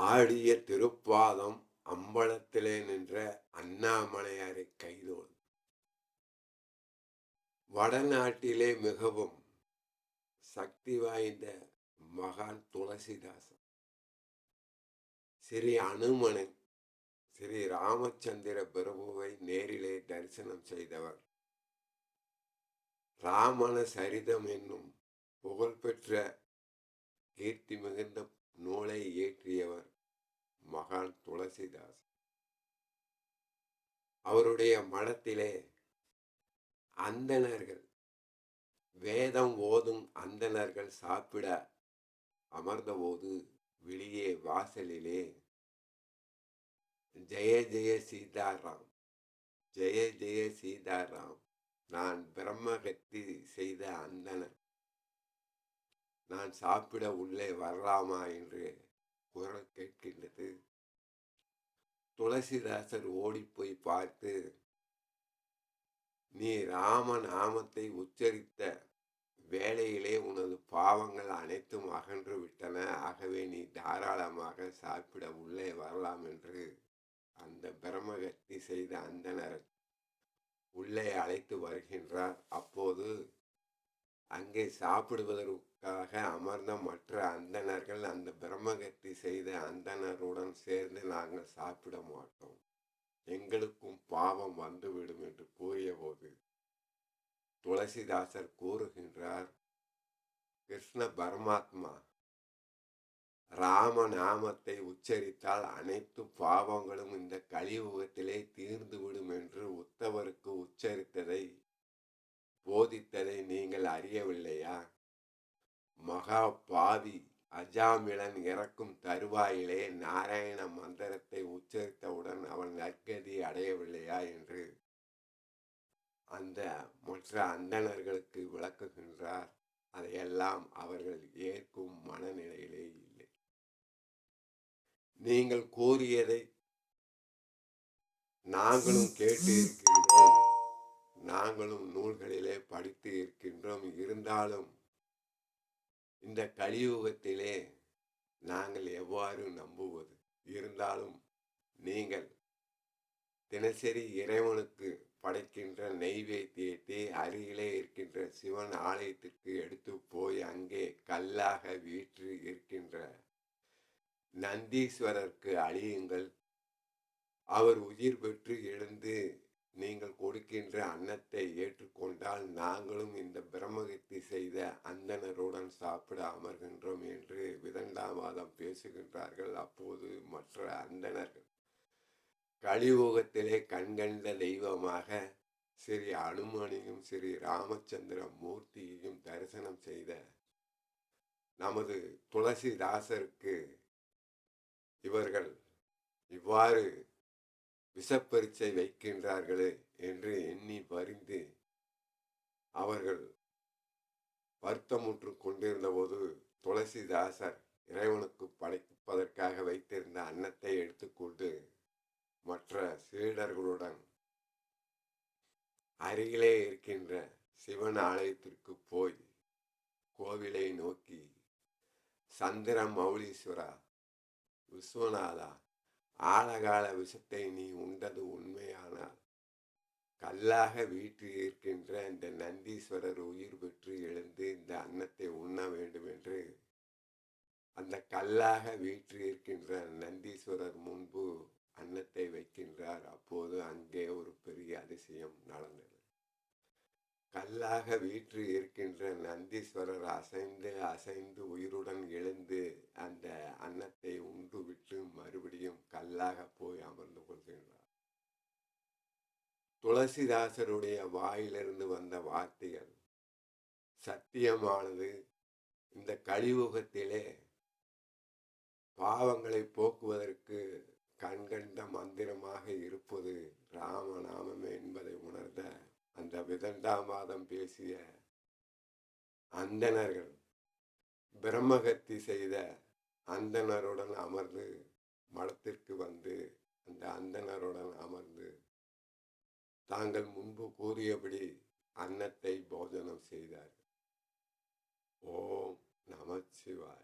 ஆடிய திருப்பாதம் அம்பலத்திலே நின்ற அண்ணாமலையாரை கைதோள். வடநாட்டிலே மிகவும் சக்தி வாய்ந்த மகான் துளசிதாசன். ஸ்ரீ அனுமனை ஸ்ரீ ராமச்சந்திர பிரபுவை நேரிலே தரிசனம் செய்தவர். ராமன சரிதம் என்னும் புகழ்பெற்ற கீர்த்தி மிகுந்த நூலை இயற்றியவர் மகான் துளசிதாசன். அவருடைய மடத்திலே அந்தணர்கள், வேதம் ஓதும் அந்தணர்கள் சாப்பிட அமர்ந்தபோது வெளியே வாசலிலே ஜெய ஜெய சீதாராம், ஜெய ஜெய சீதாராம், நான் பிரம்மகத்தி செய்த அந்தணன், நான் சாப்பிட உள்ளே வரலாமா என்று குரல் கேட்கின்றது. துளசிதாசர் ஓடிப்போய் பார்த்து, நீ ராம நாமத்தை உச்சரித்த வேளையிலே உனது பாவங்கள் அனைத்தும் அகன்று விட்டன, ஆகவே நீ தாராளமாக சாப்பிட உள்ளே வரலாம் என்று அந்த பிரம்மகத்தி செய்த அந்தணர் உள்ளே அழைத்து வருகின்றார். அப்போது அங்கே சாப்பிடுவதற்காக அமர்ந்த மற்ற அந்தணர்கள் அந்த பிரம்மகத்தி செய்த அந்தணருடன் சேர்ந்து நாங்கள் சாப்பிட மாட்டோம், எங்களுக்கும் பாவம் வந்துவிடும் என்று கூறியபோது துளசிதாசர் கூறுகின்றார், கிருஷ்ண பரமாத்மா ராம நாமத்தை உச்சரித்தால் அனைத்து பாவங்களும் இந்த கலியுகத்திலே தீர்ந்துவிடும் என்று உத்தவருக்கு உச்சரித்ததை போதித்ததை நீங்கள் அறியவில்லையா? மகா பாவி அஜாமிளன் இறக்கும் தருவாயிலே நாராயண மந்திரத்தை உச்சரித்தவுடன் அவன் நற்கதி அடையவில்லையா என்று அந்த மற்ற அந்தணர்களுக்கு விளக்குகின்றார். அதையெல்லாம் அவர்கள் ஏற்கும் மனநிலையிலே இல்லை. நீங்கள் கூறியதை நாங்களும் கேட்டு இருக்கின்றோம், நாங்களும் நூல்களிலே படித்து இருக்கின்றோம். இருந்தாலும் இந்த கலியுகத்திலே நாங்கள் எவ்வாறு நம்புவது? இருந்தாலும் நீங்கள் தினசரி இறைவனுக்கு படைக்கின்ற நெய்வேத்தியத்தை அருகிலே இருக்கின்ற சிவன் ஆலயத்திற்கு எடுத்து போய் அங்கே கல்லாக வீற்று இருக்கின்ற நந்தீஸ்வரருக்கு அழியுங்கள். அவர் உயிர் பெற்று எழுந்து நீங்கள் கொடுக்கின்ற அன்னத்தை ஏற்றுக்கொண்டால் நாங்களும் இந்த பிரம்மகத்தி செய்த அந்தணருடன் சாப்பிட அமர்கின்றோம் என்று விதண்டாவாதம் பேசுகின்றார்கள். அப்போது மற்ற அந்தணர்கள் கலியுகத்திலே கண்கண்ட தெய்வமாக ஸ்ரீ அனுமனையும் ஸ்ரீ ராமச்சந்திர மூர்த்தியையும் தரிசனம் செய்த நமது துளசிதாசருக்கு இவர்கள் இவ்வாறு விஷப்பரீட்சை வைக்கின்றார்களே என்று எண்ணி வருந்தி அவர்கள் வருத்தமுற்று கொண்டிருந்த போது துளசிதாசர் இறைவனுக்கு படைப்பதற்காக வைத்திருந்த அன்னத்தை எடுத்துக்கொண்டு மற்ற சீடர்களுடன் அருகிலே இருக்கின்ற சிவன் ஆலயத்திற்கு போய் கோவிலை நோக்கி, சந்திர மௌலீஸ்வரா, விஸ்வநாதா, ஆழகால விஷத்தை நீ உண்டது உண்மையானால் கல்லாக வீட்டு இருக்கின்ற இந்த நந்தீஸ்வரர் உயிர் பெற்று எழுந்து இந்த அன்னத்தை உண்ண வேண்டும் என்று அந்த கல்லாக வீற்று இருக்கின்ற நந்தீஸ்வரர் முன்பு அன்னத்தை வைக்கின்றார். அப்போது அங்கே ஒரு பெரிய அதிசயம் நடந்தது. கல்லாக வீற்று இருக்கின்ற நந்தீஸ்வரர் அசைந்து அசைந்து உயிருடன் எழுந்து அந்த அன்னத்தை உண்டு விட்டு மறுபடியும் கல்லாக போய் அமர்ந்து கொள்கின்றார். துளசிதாசருடைய வாயிலிருந்து வந்த வார்த்தைகள் சத்தியமானது. இந்த கலியுகத்திலே பாவங்களை போக்குவதற்கு கண்கண்ட மந்திரமாக இருப்பது ராமநாமமே என்பதை உணர்ந்த அந்த விதண்டாவாதம் பேசிய அந்தணர்கள் பிரம்மகத்தி செய்த அந்தணருடன் அமர்ந்து மடத்திற்கு வந்து அந்த அந்தணருடன் அமர்ந்து தாங்கள் முன்பு கூறியபடி அன்னத்தை போஜனம் செய்தார்கள். ஓம் நமச்சிவாய.